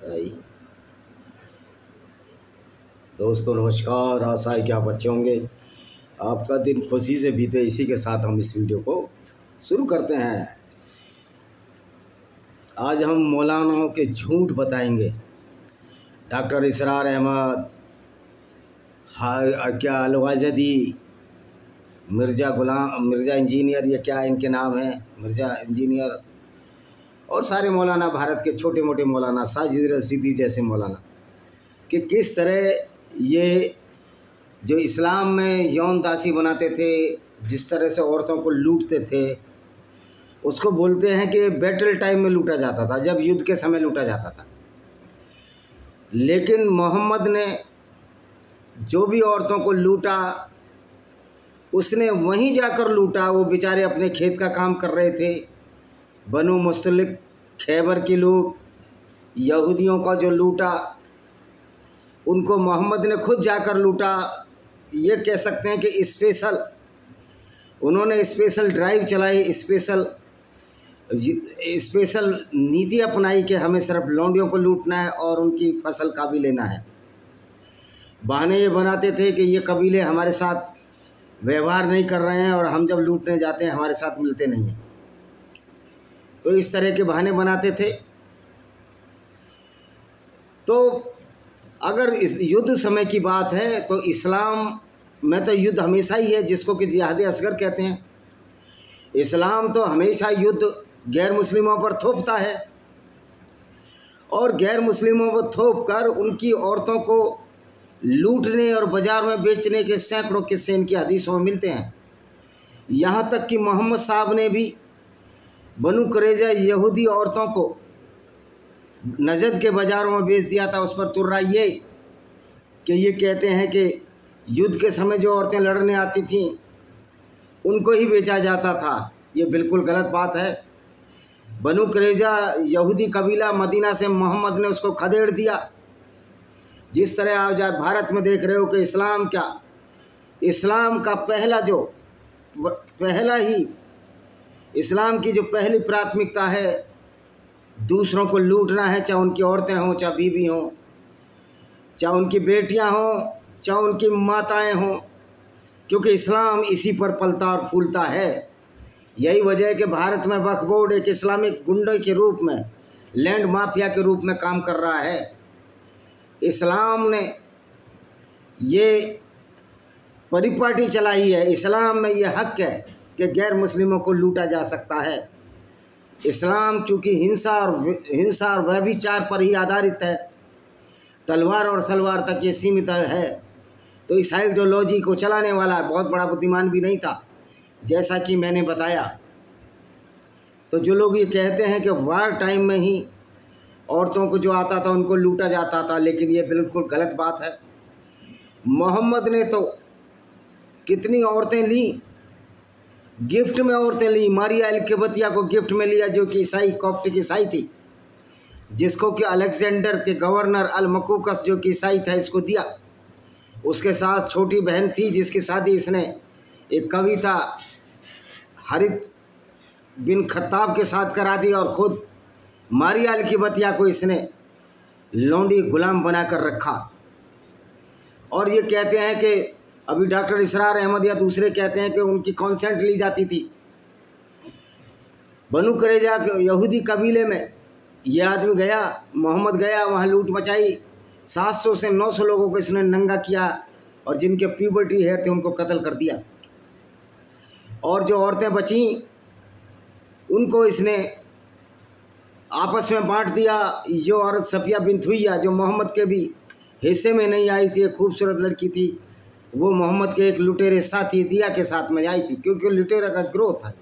हाय दोस्तों, नमस्कार। आशा है कि आप अच्छे होंगे, आपका दिन खुशी से बीते। इसी के साथ हम इस वीडियो को शुरू करते हैं। आज हम मौलानाओं के झूठ बताएंगे। डॉक्टर इसरार अहमद, क्या अलवाजदी, मिर्ज़ा इंजीनियर, ये क्या इनके नाम हैं, मिर्ज़ा इंजीनियर, और सारे मौलाना, भारत के छोटे मोटे मौलाना, साजिद रशीदी जैसे मौलाना, कि किस तरह ये जो इस्लाम में यौन दासी बनाते थे, जिस तरह से औरतों को लूटते थे, उसको बोलते हैं कि बैटल टाइम में लूटा जाता था, जब युद्ध के समय लूटा जाता था। लेकिन मोहम्मद ने जो भी औरतों को लूटा, उसने वहीं जाकर लूटा। वो बेचारे अपने खेत का काम कर रहे थे। बनु मुस्तलिक, खैबर के लोग, यहूदियों का जो लूटा, उनको मोहम्मद ने खुद जाकर लूटा। ये कह सकते हैं कि उन्होंने स्पेशल ड्राइव चलाई, स्पेशल नीति अपनाई कि हमें सिर्फ लौंडियों को लूटना है और उनकी फसल का भी लेना है। बहाने ये बनाते थे कि ये कबीले हमारे साथ व्यवहार नहीं कर रहे हैं और हम जब लूटने जाते हैं हमारे साथ मिलते नहीं हैं। तो इस तरह के बहाने बनाते थे। तो अगर इस युद्ध समय की बात है तो इस्लाम में तो युद्ध हमेशा ही है, जिसको कि जिहाद असगर कहते हैं। इस्लाम तो हमेशा युद्ध गैर मुस्लिमों पर थोपता है और गैर मुस्लिमों पर थोप कर उनकी औरतों को लूटने और बाज़ार में बेचने के सैकड़ों किस्से इनकी हदीसों में मिलते हैं। यहाँ तक कि मोहम्मद साहब ने भी बनु कुरैज़ा यहूदी औरतों को नजद के बाज़ारों में बेच दिया था। उस पर तुर्रा ये कि ये कहते हैं कि युद्ध के समय जो औरतें लड़ने आती थीं उनको ही बेचा जाता था। ये बिल्कुल गलत बात है। बनु कुरैज़ा यहूदी कबीला, मदीना से मोहम्मद ने उसको खदेड़ दिया। जिस तरह आप आज भारत में देख रहे हो कि इस्लाम का इस्लाम की जो पहली प्राथमिकता है, दूसरों को लूटना है, चाहे उनकी औरतें हों, चाहे बीवी हों, चाहे उनकी बेटियां हों, चाहे उनकी माताएं हों, क्योंकि इस्लाम इसी पर पलता और फूलता है। यही वजह है कि भारत में वक्फ बोर्ड एक इस्लामिक गुंडे के रूप में, लैंड माफिया के रूप में काम कर रहा है। इस्लाम ने ये परिपाटी चलाई है। इस्लाम में ये हक है कि गैर मुस्लिमों को लूटा जा सकता है। इस्लाम चूँकि हिंसा और व्यभिचार पर ही आधारित है, तलवार और सलवार तक ये सीमित है, तो इस आइडियोलॉजी को चलाने वाला बहुत बड़ा बुद्धिमान भी नहीं था, जैसा कि मैंने बताया। तो जो लोग ये कहते हैं कि वार टाइम में ही औरतों को जो आता था उनको लूटा जाता था, लेकिन ये बिल्कुल गलत बात है। मोहम्मद ने तो कितनी औरतें ली, गिफ्ट में औरतें ली। मारिया अल-किबतिया को गिफ्ट में लिया, जो कि कॉप्टिक ईसाई थी, जिसको कि अलेक्जेंडर के गवर्नर अल-मकूकस, जो कि ईसाई था, इसको दिया। उसके साथ छोटी बहन थी, जिसकी शादी इसने एक कविता हरित बिन खत्ताब के साथ करा दी, और खुद मारिया अल-किबतिया को इसने लौंडी गुलाम बना कर रखा। और ये कहते हैं कि अभी डॉक्टर इसरार अहमद या दूसरे कहते हैं कि उनकी कॉन्सेंट ली जाती थी। बनु कुरैज़ा यहूदी कबीले में ये आदमी गया, मोहम्मद गया, वहाँ लूट मचाई। 700 से 900 लोगों को इसने नंगा किया और जिनके प्यूबर्टी हेयर थे उनको कत्ल कर दिया। और जो औरतें बचीं उनको इसने आपस में बांट दिया। जो औरत सफिया बिन्त हुइया, जो मोहम्मद के भी हिस्से में नहीं आई थी, एक खूबसूरत लड़की थी, वो मोहम्मद के एक लुटेरे साथी दिया के साथ में आई थी, क्योंकि लुटेरा का ग्रोथ था।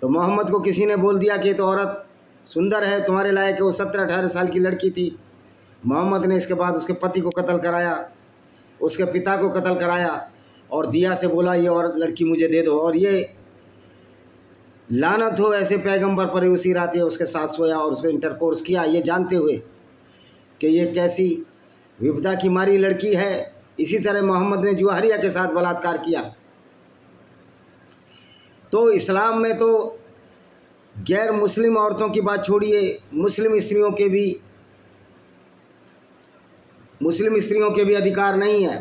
तो मोहम्मद को किसी ने बोल दिया कि तो औरत सुंदर है, तुम्हारे लायक है। वो 17-18 साल की लड़की थी। मोहम्मद ने इसके बाद उसके पति को कत्ल कराया, उसके पिता को कत्ल कराया, और दिया से बोला ये औरत लड़की मुझे दे दो। और ये लानत हो ऐसे पैगंबर पर, उसी रात ये उसके साथ सोया और उसको इंटरकोर्स किया, ये जानते हुए कि ये कैसी विपदा की मारी लड़की है। इसी तरह मोहम्मद ने जुवाहरिया के साथ बलात्कार किया। तो इस्लाम में तो गैर मुस्लिम औरतों की बात छोड़िए, मुस्लिम स्त्रियों के भी मुस्लिम स्त्रियों के भी अधिकार नहीं है।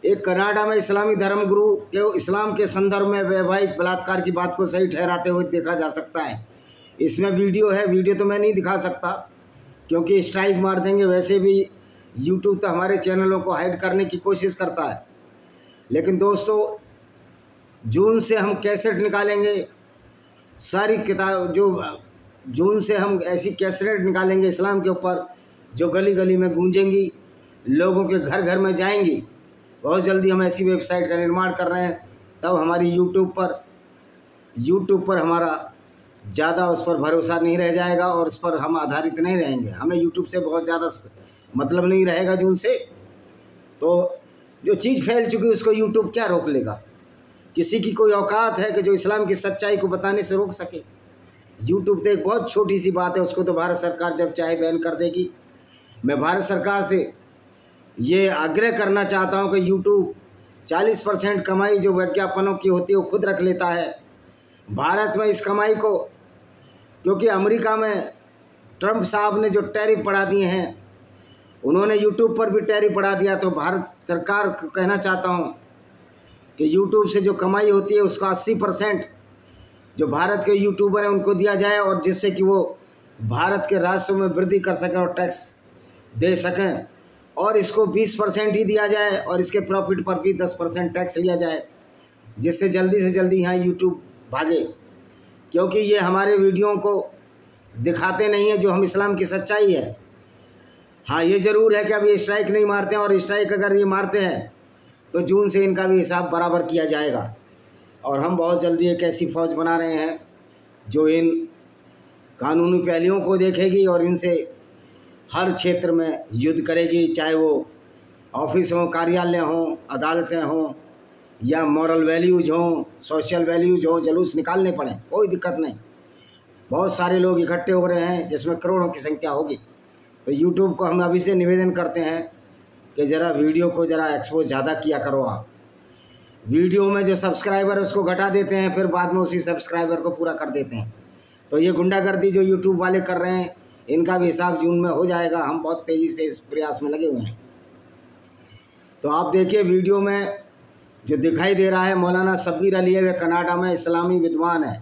एक कनाडा में इस्लामी धर्मगुरु के इस्लाम के संदर्भ में वैवाहिक बलात्कार की बात को सही ठहराते हुए देखा जा सकता है। इसमें वीडियो है, वीडियो तो मैं नहीं दिखा सकता क्योंकि स्ट्राइक मार देंगे। वैसे भी यूट्यूब तो हमारे चैनलों को हाइड करने की कोशिश करता है। लेकिन दोस्तों, जून से हम कैसेट निकालेंगे, सारी किताब जो जून से हम ऐसी कैसेट निकालेंगे इस्लाम के ऊपर जो गली गली में गूंजेंगी, लोगों के घर घर में जाएंगी। बहुत जल्दी हम ऐसी वेबसाइट का निर्माण कर रहे हैं, तब हमारी यूट्यूब पर हमारा ज़्यादा उस पर भरोसा नहीं रह जाएगा और उस पर हम आधारित नहीं रहेंगे। हमें यूट्यूब से बहुत ज़्यादा मतलब नहीं रहेगा जून से। तो जो चीज़ फैल चुकी है उसको यूट्यूब क्या रोक लेगा? किसी की कोई औकात है कि जो इस्लाम की सच्चाई को बताने से रोक सके? यूट्यूब तो एक बहुत छोटी सी बात है, उसको तो भारत सरकार जब चाहे बैन कर देगी। मैं भारत सरकार से ये आग्रह करना चाहता हूँ कि यूट्यूब 40% कमाई जो विज्ञापनों की होती है वो खुद रख लेता है। भारत में इस कमाई को, क्योंकि अमेरिका में ट्रंप साहब ने जो टैरिफ बढ़ा दिए हैं, उन्होंने यूट्यूब पर भी टैरिफ बढ़ा दिया। तो भारत सरकार को कहना चाहता हूँ कि यूट्यूब से जो कमाई होती है उसका 80% जो भारत के यूट्यूबर हैं उनको दिया जाए, और जिससे कि वो भारत के राजस्व में वृद्धि कर सकें और टैक्स दे सकें। और इसको 20% ही दिया जाए और इसके प्रॉफिट पर भी 10% टैक्स लिया जाए, जिससे जल्दी से जल्दी यहाँ यूट्यूब भागे। क्योंकि ये हमारे वीडियो को दिखाते नहीं है जो हम इस्लाम की सच्चाई है। हाँ, ये ज़रूर है कि अब ये स्ट्राइक नहीं मारते हैं, और स्ट्राइक अगर ये मारते हैं तो जून से इनका भी हिसाब बराबर किया जाएगा। और हम बहुत जल्दी एक ऐसी फ़ौज बना रहे हैं जो इन कानूनी पहलुओं को देखेगी और इनसे हर क्षेत्र में युद्ध करेगी, चाहे वो ऑफिस हों, कार्यालय हों, अदालतें हों, या मॉरल वैल्यूज हों, सोशल वैल्यूज हों, जुलूस निकालने पड़े, कोई दिक्कत नहीं। बहुत सारे लोग इकट्ठे हो रहे हैं जिसमें करोड़ों की संख्या होगी। तो यूट्यूब को हम अभी से निवेदन करते हैं कि ज़रा वीडियो को ज़रा एक्सपोज ज़्यादा किया करो। आप वीडियो में जो सब्सक्राइबर है उसको घटा देते हैं, फिर बाद में उसी सब्सक्राइबर को पूरा कर देते हैं। तो ये गुंडागर्दी जो यूट्यूब वाले कर रहे हैं, इनका भी हिसाब जून में हो जाएगा। हम बहुत तेज़ी से इस प्रयास में लगे हुए हैं। तो आप देखिए वीडियो में जो दिखाई दे रहा है, मौलाना शब्बीर अली है, वे कनाडा में इस्लामी विद्वान है।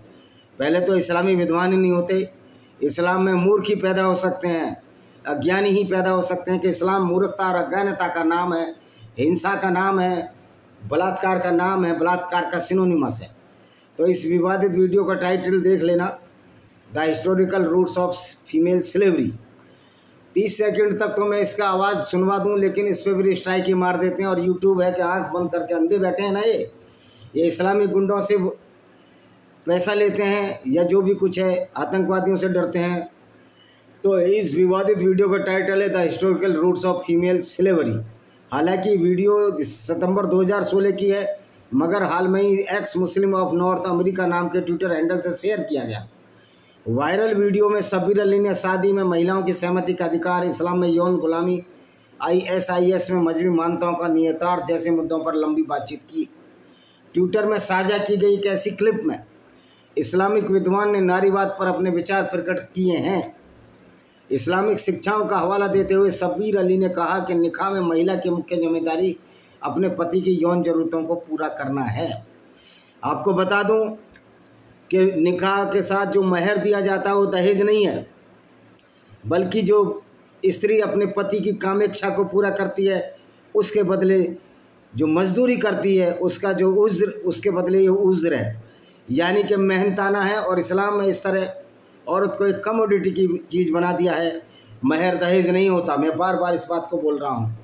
पहले तो इस्लामी विद्वान ही नहीं होते। इस्लाम में मूर्ख ही पैदा हो सकते हैं, अज्ञानी ही पैदा हो सकते हैं कि इस्लाम मूर्खता और अज्ञानता का नाम है, हिंसा का नाम है, बलात्कार का नाम है, बलात्कार का सिनोनिमस है। तो इस विवादित वीडियो का टाइटल देख लेना, the historical roots of female slavery. 30 second तक तो मैं इसका आवाज़ सुनवा दूं, लेकिन इस पर भी स्ट्राइक ही मार देते हैं। और यूट्यूब है कि आंख बंद करके अंधे बैठे हैं ना, ये इस्लामी गुंडों से पैसा लेते हैं या जो भी कुछ है, आतंकवादियों से डरते हैं। तो इस विवादित वीडियो का टाइटल है the historical roots of female slavery. हालांकि वीडियो सितंबर 2016 की है, मगर हाल में ही ex Muslim of North America नाम के ट्विटर हैंडल से शेयर किया गया। वायरल वीडियो में शब्बीर अली ने शादी में महिलाओं की सहमति का अधिकार, इस्लाम में यौन गुलामी, ISIS में मजहबी मान्यताओं का निहितार्थ जैसे मुद्दों पर लंबी बातचीत की। ट्विटर में साझा की गई एक ऐसी क्लिप में इस्लामिक विद्वान ने नारीवाद पर अपने विचार प्रकट किए हैं। इस्लामिक शिक्षाओं का हवाला देते हुए शब्बीर अली ने कहा कि निकाह में महिला की मुख्य जिम्मेदारी अपने पति की यौन ज़रूरतों को पूरा करना है। आपको बता दूं कि निकाह के साथ जो महर दिया जाता है वो दहेज नहीं है, बल्कि जो स्त्री अपने पति की कामेच्छा को पूरा करती है उसके बदले जो मजदूरी करती है उसका जो उज्र, उसके बदले ये उज्र है, यानी कि मेहनताना है। और इस्लाम में इस तरह औरत को एक कमोडिटी की चीज़ बना दिया है। महर दहेज नहीं होता, मैं बार बार इस बात को बोल रहा हूँ।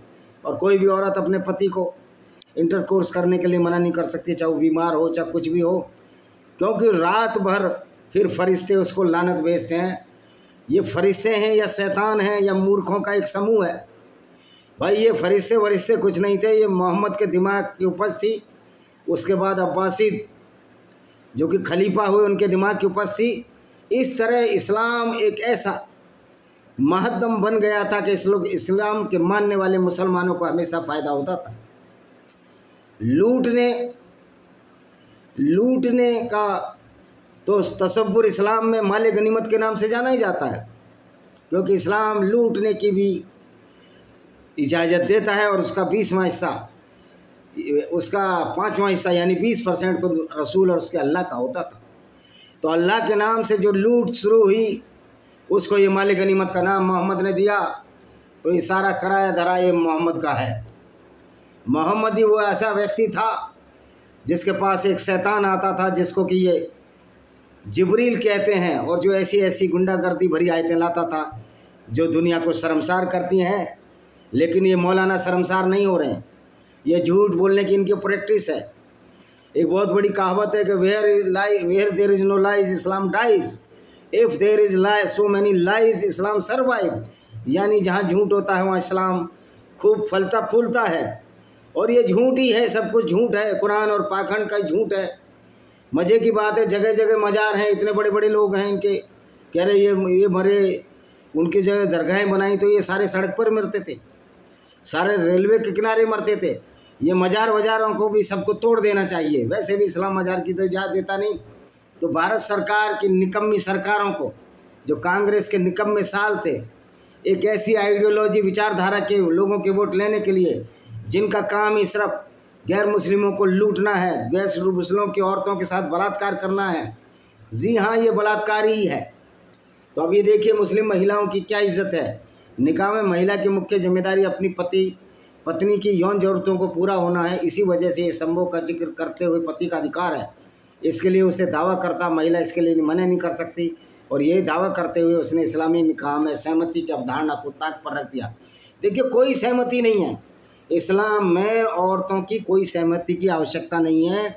और कोई भी औरत अपने पति को इंटरकोर्स करने के लिए मना नहीं कर सकती, चाहे वो बीमार हो चाहे कुछ भी हो, क्योंकि रात भर फिर फरिश्ते उसको लानत भेजते हैं। ये फरिश्ते हैं या शैतान हैं या मूर्खों का एक समूह है। भाई ये फरिश्ते वरिश्ते कुछ नहीं थे, ये मोहम्मद के दिमाग की उपज थी। उसके बाद अब्बासी जो कि खलीफा हुए उनके दिमाग की उपज थी। इस तरह इस्लाम एक ऐसा महदम बन गया था कि इस लोग इस्लाम के मानने वाले मुसलमानों को हमेशा फ़ायदा होता था। लूटने का तो तसव्वुर इस्लाम में माले गनीमत के नाम से जाना ही जाता है, क्योंकि इस्लाम लूटने की भी इजाज़त देता है और उसका 20वां हिस्सा, उसका 5वां हिस्सा यानी 20% को रसूल और उसके अल्लाह का होता था। तो अल्लाह के नाम से जो लूट शुरू हुई उसको ये मालिक गनीमत का नाम मोहम्मद ने दिया। तो ये सारा कराया धरा ये मोहम्मद का है। मोहम्मद ही वो ऐसा व्यक्ति था जिसके पास एक शैतान आता था जिसको कि ये जिब्रील कहते हैं, और जो ऐसी ऐसी गुंडागर्दी भरी आयतें लाता था जो दुनिया को शर्मसार करती हैं। लेकिन ये मौलाना शर्मसार नहीं हो रहे हैं, ये झूठ बोलने की इनकी प्रैक्टिस है। एक बहुत बड़ी कहावत है कि where there is no lies Islam dies, if there is lie so many lies Islam survive. यानी जहाँ झूठ होता है वहाँ इस्लाम खूब फलता फूलता है। और ये झूठ ही है, सब कुछ झूठ है, कुरान और पाखंड का झूठ है। मज़े की बात है, जगह जगह मज़ार हैं, इतने बड़े बड़े लोग हैं इनके, कह रहे ये मरे, उनकी जगह दरगाहें बनाई तो ये सारे सड़क पर मरते थे, सारे रेलवे के किनारे मरते थे। ये मज़ार वज़ारों को भी सबको तोड़ देना चाहिए। वैसे भी इस्लाम मज़ार की तो इजाज़त देता नहीं। तो भारत सरकार की निकम्मी सरकारों को, जो कांग्रेस के निकम्मे साल थे, एक ऐसी आइडियोलॉजी विचारधारा के लोगों के वोट लेने के लिए जिनका काम ही सिर्फ गैर मुस्लिमों को लूटना है, गैर मुस्लिमों की औरतों के साथ बलात्कार करना है। जी हाँ, ये बलात्कार ही है। तो अब ये देखिए मुस्लिम महिलाओं की क्या इज्जत है। निकाह में महिला की मुख्य जिम्मेदारी अपनी पत्नी की यौन ज़रूरतों को पूरा होना है। इसी वजह से ये संभोग का जिक्र करते हुए पति का अधिकार है, इसके लिए उसे दावा करता महिला इसके लिए मना नहीं कर सकती। और यही दावा करते हुए उसने इस्लामी निकाह में सहमति की अवधारणा को ताक पर रख दिया। देखिए कोई सहमति नहीं है इस्लाम में, औरतों की कोई सहमति की आवश्यकता नहीं है।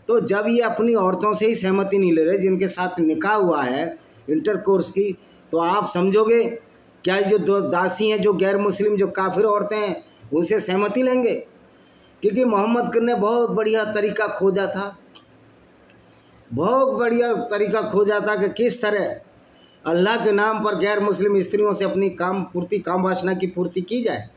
तो जब ये अपनी औरतों से ही सहमति नहीं ले रहे जिनके साथ निकाह हुआ है इंटरकोर्स की, तो आप समझोगे क्या जो दो दासी हैं, जो गैर मुस्लिम, जो काफिर औरतें हैं, उनसे सहमति लेंगे? क्योंकि मोहम्मद ने बहुत बढ़िया तरीका खोजा था, बहुत बढ़िया तरीका खोजा था कि किस तरह अल्लाह के नाम पर गैर मुस्लिम स्त्रियों से अपनी काम वासना की पूर्ति की जाए।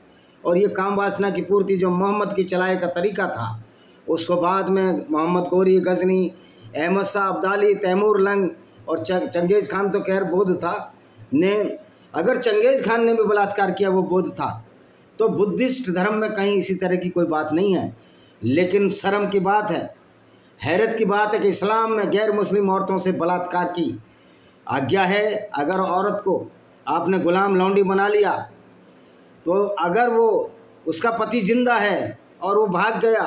और ये काम वासना की पूर्ति जो मोहम्मद की चलाए का तरीका था, उसको बाद में मोहम्मद गोरी, गजनी, अहमद शाह अब्दाली, तैमूर लंग और चंगेज़ खान तो खैर बौद्ध था ने, अगर चंगेज़ खान ने भी बलात्कार किया वो बौद्ध था। तो बुद्धिस्ट धर्म में कहीं इसी तरह की कोई बात नहीं है। लेकिन शर्म की बात है, हैरत की बात है कि इस्लाम में गैर मुस्लिम औरतों से बलात्कार की आज्ञा है। अगर औरत को आपने गुलाम लौंडी बना लिया तो अगर वो उसका पति जिंदा है और वो भाग गया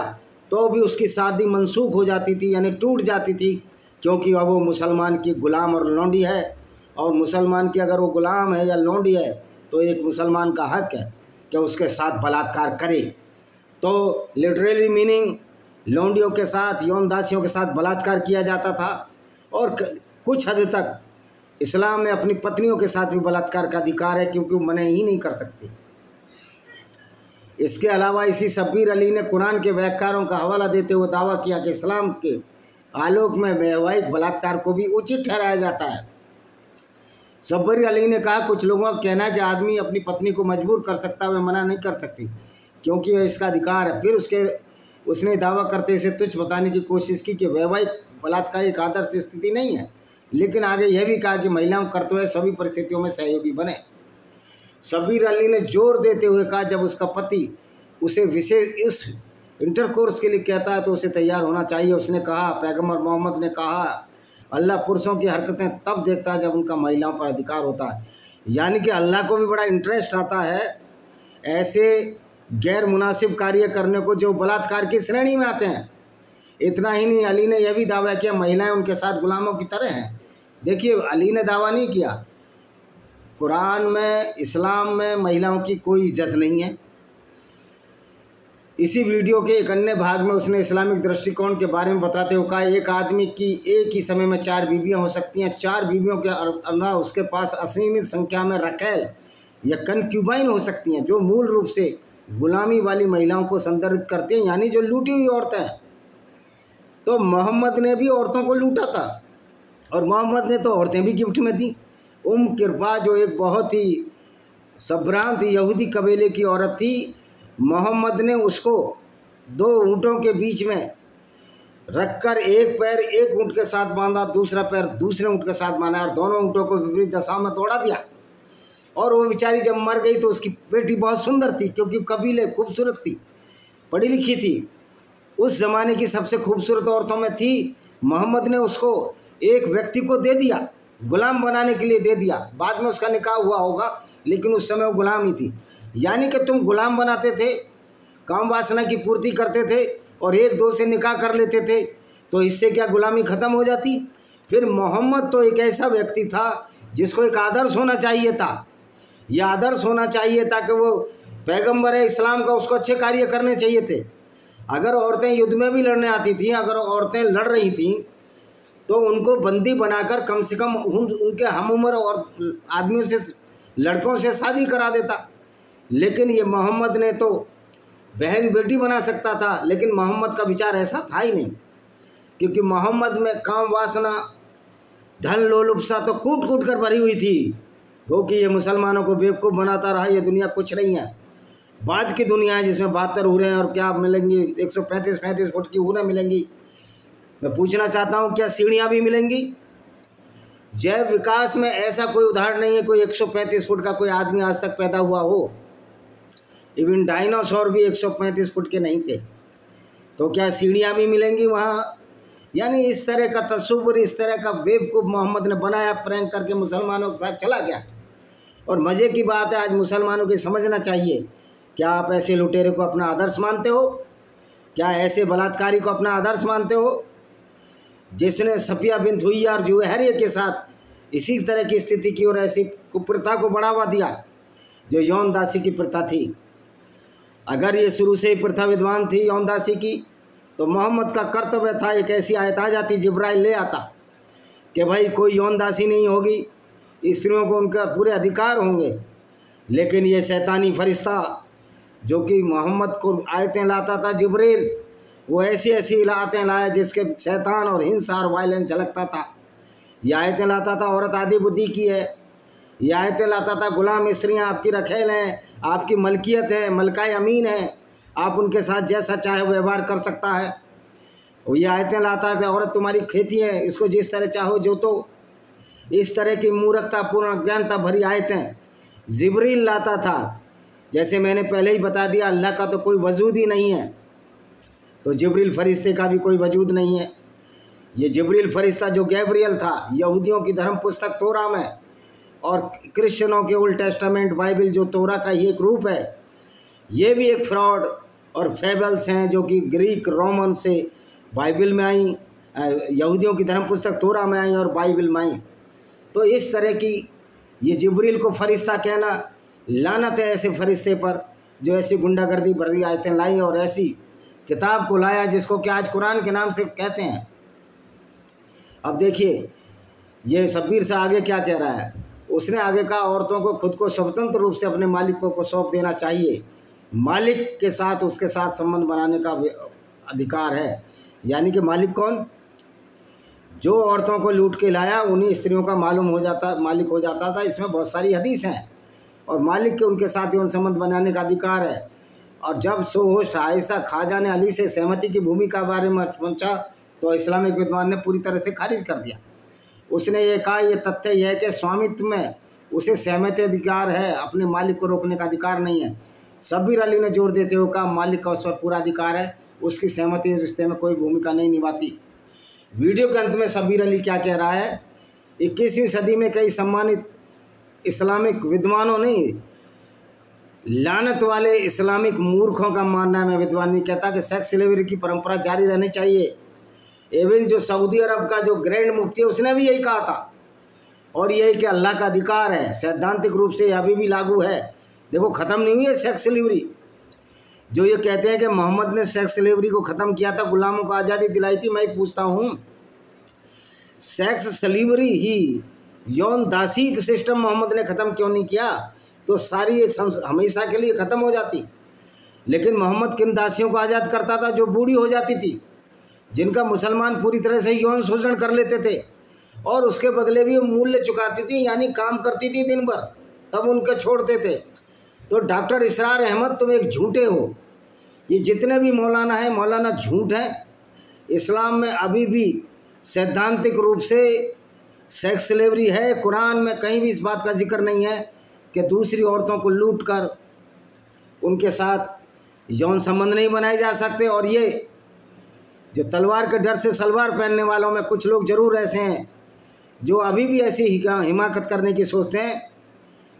तो भी उसकी शादी मनसूख हो जाती थी, यानी टूट जाती थी, क्योंकि अब वो मुसलमान की गुलाम और लौंडी है। और मुसलमान की अगर वो गुलाम है या लौंडी है तो एक मुसलमान का हक है कि उसके साथ बलात्कार करे। तो लिटरली मीनिंग लौंडियों के साथ, यौन दासियों के साथ बलात्कार किया जाता था। और कुछ हद तक इस्लाम में अपनी पत्नियों के साथ भी बलात्कार का अधिकार है, क्योंकि वो मना ही नहीं कर सकती। इसके अलावा इसी शब्बीर अली ने कुरान के व्याख्यानों का हवाला देते हुए दावा किया कि इस्लाम के आलोक में वैवाहिक बलात्कार को भी उचित ठहराया जाता है। शब्बीर अली ने कहा, कुछ लोगों का कहना है कि आदमी अपनी पत्नी को मजबूर कर सकता है, वह मना नहीं कर सकती क्योंकि यह इसका अधिकार है। फिर उसने दावा करते इसे तुच्छ बताने की कोशिश की कि वैवाहिक बलात्कार एक आदर्श स्थिति नहीं है, लेकिन आगे यह भी कहा कि महिलाओं कर्तव्य सभी परिस्थितियों में सहयोगी बने। शब्बीर अली ने जोर देते हुए कहा, जब उसका पति उसे विशेष इस इंटरकोर्स के लिए कहता है तो उसे तैयार होना चाहिए। उसने कहा, पैगंबर मोहम्मद ने कहा, अल्लाह पुरुषों की हरकतें तब देखता है जब उनका महिलाओं पर अधिकार होता है। यानी कि अल्लाह को भी बड़ा इंटरेस्ट आता है ऐसे गैर मुनासिब कार्य करने को जो बलात्कार की श्रेणी में आते हैं। इतना ही नहीं, अली ने यह भी दावा किया महिलाएं उनके साथ गुलामों की तरह हैं। देखिए अली ने दावा नहीं किया, कुरान में, इस्लाम में महिलाओं की कोई इज्जत नहीं है। इसी वीडियो के एक अन्य भाग में उसने इस्लामिक दृष्टिकोण के बारे में बताते हुए कहा, एक आदमी की एक ही समय में 4 बीवियाँ हो सकती हैं। 4 बीवियों के अलावा उसके पास असीमित संख्या में रकैल या कनक्यूबाइन हो सकती हैं, जो मूल रूप से गुलामी वाली महिलाओं को संदर्भित करती हैं, यानी जो लूटी हुई औरतें हैं। तो मोहम्मद ने भी औरतों को लूटा था और मोहम्मद ने तो औरतें भी गिफ्ट में दी। किरपा जो एक बहुत ही सभ्रांत यहूदी कबीले की औरत थी, मोहम्मद ने उसको 2 ऊँटों के बीच में रखकर एक पैर एक ऊँट के साथ बांधा, दूसरा पैर दूसरे ऊँट के साथ बांधा और दोनों ऊँटों को विपरीत दिशा में तोड़ा दिया। और वो बेचारी जब मर गई तो उसकी बेटी बहुत सुंदर थी, क्योंकि कबीले खूबसूरत थी, पढ़ी लिखी थी, उस ज़माने की सबसे खूबसूरत औरतों में थी। मोहम्मद ने उसको एक व्यक्ति को दे दिया, गुलाम बनाने के लिए दे दिया। बाद में उसका निकाह हुआ होगा, लेकिन उस समय वो गुलाम ही थी। यानी कि तुम गुलाम बनाते थे, काम वासना की पूर्ति करते थे और एक दो से निकाह कर लेते थे, तो इससे क्या गुलामी ख़त्म हो जाती? फिर मोहम्मद तो एक ऐसा व्यक्ति था जिसको एक आदर्श होना चाहिए था। यह आदर्श होना चाहिए था कि वो पैगंबर है इस्लाम का, उसको अच्छे कार्य करने चाहिए थे। अगर औरतें युद्ध में भी लड़ने आती थीं, अगर औरतें लड़ रही थीं, तो उनको बंदी बनाकर कम से कम उनके हम उम्र और आदमियों से, लड़कों से शादी करा देता। लेकिन ये मोहम्मद ने तो बहन बेटी बना सकता था, लेकिन मोहम्मद का विचार ऐसा था ही नहीं, क्योंकि मोहम्मद में काम वासना, धन लोलुपसा तो कूट कूट कर भरी हुई थी। क्योंकि ये मुसलमानों को बेवकूफ़ बनाता रहा, ये दुनिया कुछ नहीं है, बाद की दुनिया है जिसमें 72 हूरें और क्या मिलेंगी, 135 फुट की हूरें मिलेंगी। मैं पूछना चाहता हूँ, क्या सीढ़ियाँ भी मिलेंगी? जैव विकास में ऐसा कोई उदाहरण नहीं है कोई 135 फुट का कोई आदमी आज तक पैदा हुआ हो। इवन डायनासोर भी 135 फुट के नहीं थे, तो क्या सीढ़ियाँ भी मिलेंगी वहाँ? यानी इस तरह का तस्वुर, इस तरह का बेवकूफ़ मोहम्मद ने बनाया, प्रैंक करके मुसलमानों के साथ चला गया। और मज़े की बात है, आज मुसलमानों की समझना चाहिए, क्या आप ऐसे लुटेरे को अपना आदर्श मानते हो? क्या ऐसे बलात्कारी को अपना आदर्श मानते हो, जिसने सफिया बिन्त हुय्या और जुवेरिया के साथ इसी तरह की स्थिति की और ऐसी कुप्रथा को बढ़ावा दिया जो यौन दासी की प्रथा थी? अगर ये शुरू से ही प्रथा विद्वान थी यौन दासी की, तो मोहम्मद का कर्तव्य था एक ऐसी आयत आ जाती, जिब्राइल ले आता कि भाई कोई यौन दासी नहीं होगी, स्त्रियों को उनका पूरे अधिकार होंगे। लेकिन ये शैतानी फरिश्ता जो कि मोहम्मद को आयतें लाता था, जिब्रील, वो ऐसी ऐसी आयतें लाया जिसके शैतान और हिंसा और वायलेंस झलकता था। ये आयतें लाता था औरत आदि बुद्धि की है, ये आयतें लाता था गुलाम स्त्रियाँ आपकी रखेल हैं, आपकी मलकियत है, मलकाए अमीन है, आप उनके साथ जैसा चाहे व्यवहार कर सकता है। और ये आयतें लाता है औरत तुम्हारी खेती है, इसको जिस तरह चाहो जोतो। इस तरह की मूर्खतापूर्ण अज्ञानता भरी आयतें जिब्रील लाता था। जैसे मैंने पहले ही बता दिया, अल्लाह का तो कोई वजूद ही नहीं है, तो जिब्रील फरिश्ते का भी कोई वजूद नहीं है। ये जिब्रील फरिश्ता जो गैब्रियल था, यहूदियों की धर्म पुस्तक तोरा में और क्रिश्चियनों के ओल्ड टेस्टामेंट बाइबल जो तोरा का ही एक रूप है, ये भी एक फ्रॉड और फेबल्स हैं जो कि ग्रीक रोमन से बाइबल में आई, यहूदियों की धर्म पुस्तक तोरा में आई और बाइबल में आई। तो इस तरह की ये जिब्रील को फरिश्ता कहना, लानत है ऐसे फरिश्ते पर जो ऐसी गुंडागर्दी भरी आयतें लाई और ऐसी किताब को लाया जिसको कि आज कुरान के नाम से कहते हैं। अब देखिए ये शब्बीर से आगे क्या कह रहा है, उसने आगे कहा औरतों को खुद को स्वतंत्र रूप से अपने मालिकों को सौंप देना चाहिए, मालिक के साथ उसके साथ संबंध बनाने का अधिकार है। यानी कि मालिक कौन? जो औरतों को लूट के लाया उन्हीं स्त्रियों का मालिक हो जाता था। इसमें बहुत सारी हदीस हैं और मालिक के उनके साथ यौन संबंध बनाने का अधिकार है। और जब सोहोस्ट आयशा खाजा ने अली से सहमति की भूमिका बारे में पूछा तो इस्लामिक विद्वान ने पूरी तरह से खारिज कर दिया। उसने ये कहा यह तथ्य यह है कि स्वामित्व में उसे सहमति अधिकार है, अपने मालिक को रोकने का अधिकार नहीं है। शब्बीर अली ने जोर देते हुए कहा मालिक का उस पर पूरा अधिकार है, उसकी सहमति इस रिश्ते में कोई भूमिका नहीं निभाती। वीडियो के अंत में शब्बीर अली क्या कह रहा है, 21वीं सदी में कई सम्मानित इस्लामिक विद्वानों ने, लानत वाले इस्लामिक मूर्खों का मानना है, मैं विद्वान नहीं कहता, कि सेक्स स्लेवरी की परंपरा जारी रहनी चाहिए। एवं जो सऊदी अरब का जो ग्रैंड मुफ्ती है उसने भी यही कहा था, और यही कि अल्लाह का अधिकार है, सैद्धांतिक रूप से अभी भी लागू है। देखो ख़त्म नहीं हुई है सेक्स स्लेवरी। जो ये कहते हैं कि मोहम्मद ने सेक्स स्लेवरी को ख़त्म किया था, गुलामों को आज़ादी दिलाई थी, मैं पूछता हूँ सेक्स स्लेवरी ही यौन दासी सिस्टम मोहम्मद ने ख़त्म क्यों नहीं किया? तो सारी ये हमेशा के लिए ख़त्म हो जाती। लेकिन मोहम्मद किन दासियों को आज़ाद करता था? जो बूढ़ी हो जाती थी, जिनका मुसलमान पूरी तरह से यौन शोषण कर लेते थे और उसके बदले भी वो मूल्य चुकाती थी, यानी काम करती थी दिन भर, तब उनके छोड़ते थे। तो डॉक्टर इसरार अहमद तुम एक झूठे हो। ये जितने भी मौलाना हैं, मौलाना झूठ हैं। इस्लाम में अभी भी सैद्धांतिक रूप से सेक्स स्लेवरी है। कुरान में कहीं भी इस बात का जिक्र नहीं है कि दूसरी औरतों को लूट कर उनके साथ यौन संबंध नहीं बनाए जा सकते। और ये जो तलवार के डर से सलवार पहनने वालों में कुछ लोग ज़रूर ऐसे हैं जो अभी भी ऐसी हिमाकत करने की सोचते हैं।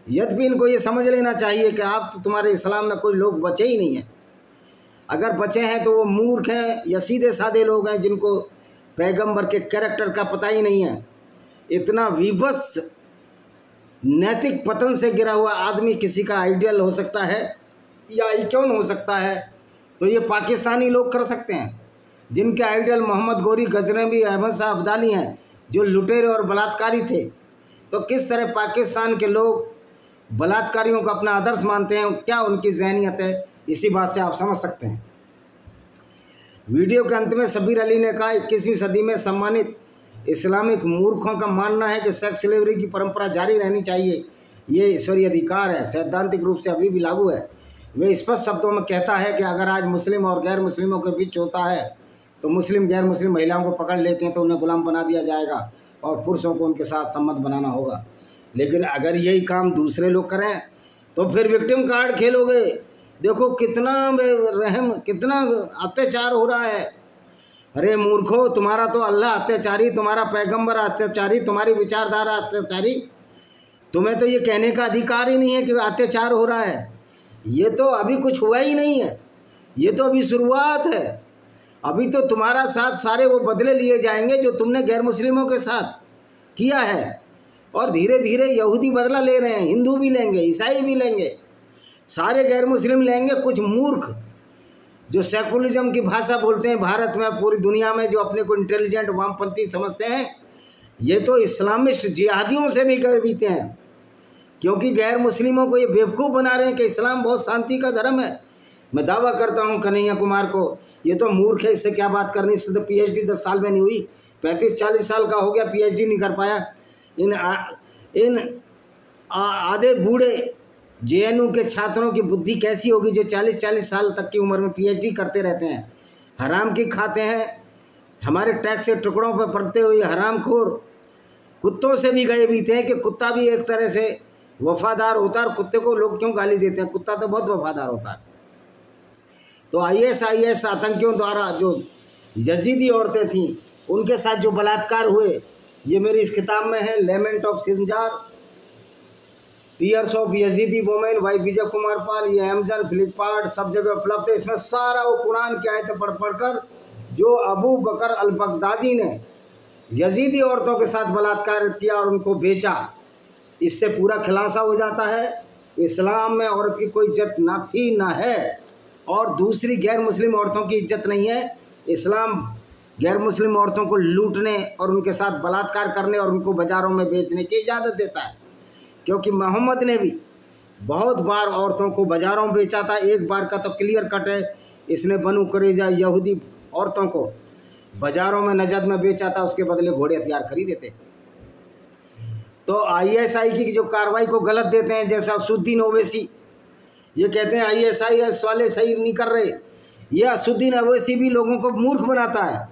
यद्यपि इनको ये समझ लेना चाहिए कि आप तो तुम्हारे इस्लाम में कोई लोग बचे ही नहीं हैं। अगर बचे हैं तो वो मूर्ख हैं या सीधे साधे लोग हैं जिनको पैगंबर के कैरेक्टर का पता ही नहीं है। इतना विभत्स नैतिक पतन से गिरा हुआ आदमी किसी का आइडियल हो सकता है या आइकॉन हो सकता है तो ये पाकिस्तानी लोग कर सकते हैं, जिनके आइडियल मोहम्मद गौरी, गजनबी, अहमद शाह अब्दाली हैं जो लुटेरे और बलात्कारी थे। तो किस तरह पाकिस्तान के लोग बलात्कारियों को अपना आदर्श मानते हैं, क्या उनकी ज़हनियत है, इसी बात से आप समझ सकते हैं। वीडियो के अंत में शब्बीर अली ने कहा 21वीं सदी में सम्मानित इस्लामिक मूर्खों का मानना है कि सेक्स स्लेवरी की परंपरा जारी रहनी चाहिए, ये ईश्वरीय अधिकार है, सैद्धांतिक रूप से अभी भी लागू है। वे स्पष्ट शब्दों में कहता है कि अगर आज मुस्लिम और गैर मुस्लिमों के बीच होता है तो मुस्लिम गैर मुस्लिम महिलाओं को पकड़ लेते हैं तो उन्हें गुलाम बना दिया जाएगा और पुरुषों को उनके साथ सम्मत बनाना होगा। लेकिन अगर यही काम दूसरे लोग करें तो फिर विक्टिम कार्ड खेलोगे। देखो कितना रहम, कितना अत्याचार हो रहा है। अरे मूर्खो, तुम्हारा तो अल्लाह अत्याचारी, तुम्हारा पैगंबर अत्याचारी, तुम्हारी विचारधारा अत्याचारी। तुम्हें तो ये कहने का अधिकार ही नहीं है कि अत्याचार हो रहा है। ये तो अभी कुछ हुआ ही नहीं है, ये तो अभी शुरुआत है। अभी तो तुम्हारा साथ सारे वो बदले लिए जाएंगे जो तुमने गैर मुस्लिमों के साथ किया है, और धीरे धीरे यहूदी बदला ले रहे हैं, हिंदू भी लेंगे, ईसाई भी लेंगे, सारे गैर मुस्लिम लेंगे। कुछ मूर्ख जो सेकुलरिज्म की भाषा बोलते हैं भारत में, पूरी दुनिया में, जो अपने को इंटेलिजेंट वामपंथी समझते हैं, ये तो इस्लामिस्ट जिहादियों से भी बीते हैं, क्योंकि गैर मुस्लिमों को ये बेवकूफ़ बना रहे हैं कि इस्लाम बहुत शांति का धर्म है। मैं दावा करता हूँ कन्हैया कुमार को, ये तो मूर्ख है, इससे क्या बात करनी। इससे तो पीएचडी 10 साल में नहीं हुई, 35-40 साल का हो गया, पीएचडी नहीं कर पाया। इन आधे बूढ़े जेएनयू के छात्रों की बुद्धि कैसी होगी जो 40-40 साल तक की उम्र में पीएचडी करते रहते हैं, हराम की खाते हैं, हमारे टैक्स के टुकड़ों पर पड़ते हुए हरामखोर कुत्तों से भी गए बीते हैं कि कुत्ता भी एक तरह से वफादार होता है। और कुत्ते को लोग क्यों गाली देते हैं, कुत्ता तो बहुत वफादार होता है। तो आईएस आतंकियों द्वारा जो यजीदी औरतें थीं उनके साथ जो बलात्कार हुए, ये मेरी इस किताब में है, lament of Sinjar, tears of Yazidi women by Vijay Kumar Pal. ये अमेजन, फ्लिपकार्ट सब जगह उपलब्ध है। इसमें सारा वो कुरान की आयतें पढ़ कर जो अबू बकर अल बगदादी ने यजीदी औरतों के साथ बलात्कार किया और उनको बेचा, इससे पूरा खुलासा हो जाता है। इस्लाम में औरत की कोई इज्जत ना थी ना है, और दूसरी गैर मुस्लिम औरतों की इज्जत नहीं है। इस्लाम गैर मुस्लिम औरतों को लूटने और उनके साथ बलात्कार करने और उनको बाज़ारों में बेचने की इजाज़त देता है, क्योंकि मोहम्मद ने भी बहुत बार औरतों को बाज़ारों में बेचा था। एक बार का तो क्लियर कट है, इसने बनु कुरैज़ा यहूदी औरतों को बाज़ारों में नजद में बेचा था, उसके बदले घोड़े हथियार खरीदे थे। तो आईएसआई की जो कार्रवाई को गलत देते हैं, जैसा असुद्दीन ओवैसी, ये कहते हैं आईएसआईएस वाले सही नहीं कर रहे, ये असुद्दीन ओवैसी भी लोगों को मूर्ख बनाता है।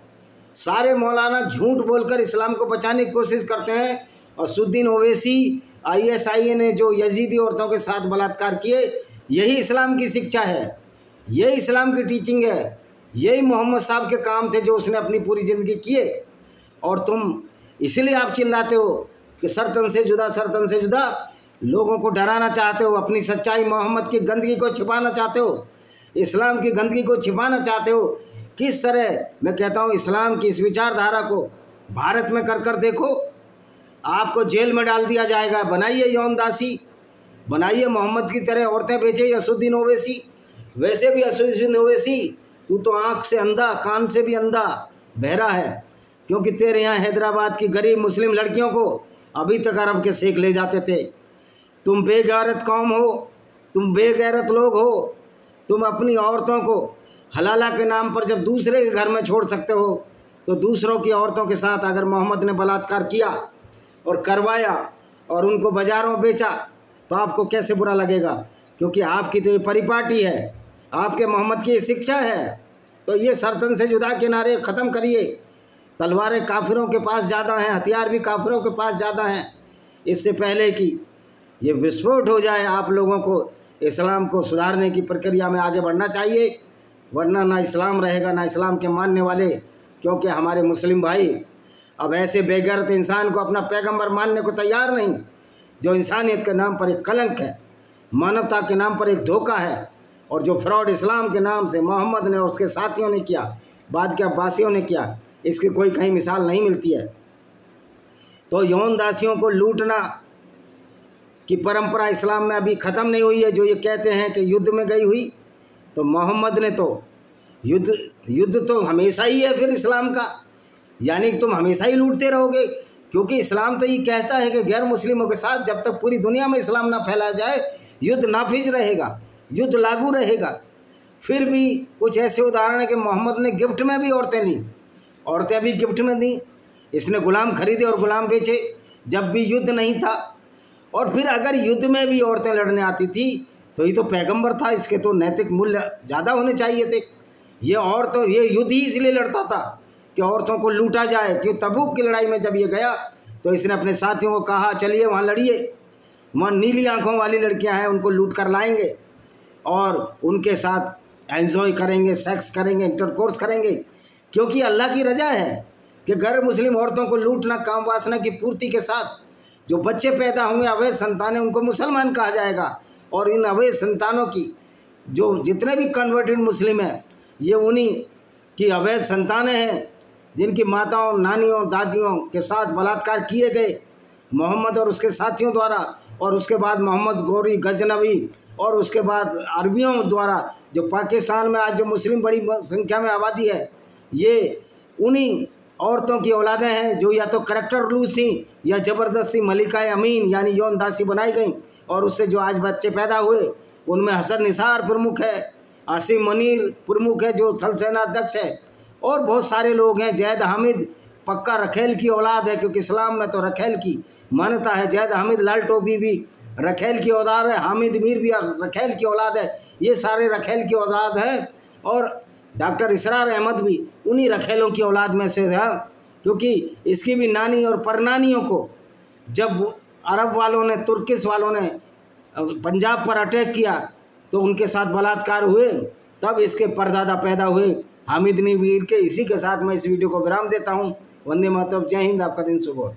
सारे मौलाना झूठ बोलकर इस्लाम को बचाने की कोशिश करते हैं। असुद्दीन ओवैसी, आईएसआई ने जो यजीदी औरतों के साथ बलात्कार किए, यही इस्लाम की शिक्षा है, यही इस्लाम की टीचिंग है, यही मोहम्मद साहब के काम थे जो उसने अपनी पूरी ज़िंदगी किए। और तुम इसलिए आप चिल्लाते हो कि सरतन से जुदा, सरतन से जुदा, लोगों को डराना चाहते हो, अपनी सच्चाई मोहम्मद की गंदगी को छिपाना चाहते हो, इस्लाम की गंदगी को छिपाना चाहते हो। किस तरह मैं कहता हूँ इस्लाम की इस विचारधारा को भारत में कर कर देखो, आपको जेल में डाल दिया जाएगा। बनाइए यौन दासी, बनाइए मोहम्मद की तरह औरतें बेचे असुद्दीन ओवैसी। वैसे भी असुद्दीन ओवैसी, तू तो आँख से अंधा, कान से भी अंधा, बहरा है, क्योंकि तेरे यहाँ हैदराबाद की गरीब मुस्लिम लड़कियों को अभी तक अरब के सेक ले जाते थे। तुम बेगैरत कौम हो, तुम बेगैरत लोग हो। तुम अपनी औरतों को हलाला के नाम पर जब दूसरे के घर में छोड़ सकते हो, तो दूसरों की औरतों के साथ अगर मोहम्मद ने बलात्कार किया और करवाया और उनको बाज़ारों में बेचा तो आपको कैसे बुरा लगेगा, क्योंकि आपकी तो ये परिपाटी है, आपके मोहम्मद की शिक्षा है। तो ये सरतन से जुदा के नारे ख़त्म करिए। तलवारें काफिरों के पास ज़्यादा हैं, हथियार भी काफिरों के पास ज़्यादा हैं। इससे पहले कि ये विस्फोट हो जाए, आप लोगों को इस्लाम को सुधारने की प्रक्रिया में आगे बढ़ना चाहिए, वरना ना इस्लाम रहेगा ना इस्लाम के मानने वाले। क्योंकि हमारे मुस्लिम भाई अब ऐसे बेगैरत इंसान को अपना पैगंबर मानने को तैयार नहीं, जो इंसानियत के नाम पर एक कलंक है, मानवता के नाम पर एक धोखा है, और जो फ्रॉड इस्लाम के नाम से मोहम्मद ने और उसके साथियों ने किया, बाद के अब्बासियों ने किया, इसकी कोई कहीं मिसाल नहीं मिलती है। तो यौन दासियों को लूटना की परंपरा इस्लाम में अभी ख़त्म नहीं हुई है। जो ये कहते हैं कि युद्ध में गई हुई, तो मोहम्मद ने तो युद्ध तो हमेशा ही है फिर इस्लाम का, यानी कि तुम हमेशा ही लूटते रहोगे। क्योंकि इस्लाम तो ये कहता है कि गैर मुस्लिमों के साथ जब तक पूरी दुनिया में इस्लाम ना फैलाया जाए युद्ध नाफिज रहेगा, युद्ध लागू रहेगा। फिर भी कुछ ऐसे उदाहरण है कि मोहम्मद ने गिफ्ट में भी औरतें ली, औरतें भी गिफ्ट में दी, इसने गुलाम खरीदे और गुलाम बेचे जब भी युद्ध नहीं था। और फिर अगर युद्ध में भी औरतें लड़ने आती थी तो ये तो पैगंबर था, इसके तो नैतिक मूल्य ज़्यादा होने चाहिए थे। ये युद्ध ही इसलिए लड़ता था कि औरतों को लूटा जाए। क्यों, तबूक की लड़ाई में जब ये गया तो इसने अपने साथियों को कहा चलिए वहाँ लड़िए, वहाँ नीली आँखों वाली लड़कियाँ हैं, उनको लूट कर लाएंगे और उनके साथ एंजॉय करेंगे, सेक्स करेंगे, इंटरकोर्स करेंगे। क्योंकि अल्लाह की रजा है कि गैर मुस्लिम औरतों को लूटना, काम वासना की पूर्ति के साथ जो बच्चे पैदा होंगे अवैध संतानें, उनको मुसलमान कहा जाएगा। और इन अवैध संतानों की जो जितने भी कन्वर्टेड मुस्लिम हैं, ये उन्हीं की अवैध संतानें हैं जिनकी माताओं, नानियों, दादियों के साथ बलात्कार किए गए मोहम्मद और उसके साथियों द्वारा, और उसके बाद मोहम्मद गोरी गजनवी और उसके बाद अरबियों द्वारा। जो पाकिस्तान में आज जो मुस्लिम बड़ी संख्या में आबादी है, ये उन्हीं औरतों की औलादें हैं जो या तो करैक्टर लूज थी या ज़बरदस्ती मलिका अमीन यानी यौन दासी बनाई गई, और उससे जो आज बच्चे पैदा हुए उनमें हसन निसार प्रमुख है, आसिम मनीर प्रमुख है जो थल सेना अध्यक्ष है, और बहुत सारे लोग हैं। जैद हामिद पक्का रखेल की औलाद है, क्योंकि इस्लाम में तो रखेल की मान्यता है। जैद हामिद लाल टोपी भी रखेल की औलाद है, हामिद मीर भी रखेल की औलाद है, ये सारे रखेल की औलाद हैं। और डॉक्टर इसरार अहमद भी उन्हीं रखेलों की औलाद में से है, क्योंकि इसकी भी नानी और परनानियों को जब अरब वालों ने, तुर्किश वालों ने पंजाब पर अटैक किया तो उनके साथ बलात्कार हुए, तब इसके परदादा पैदा हुए हामिद मीर के। इसी के साथ मैं इस वीडियो को विराम देता हूँ। वंदे मातरम, जय हिंद, आपका दिन शुभ हो।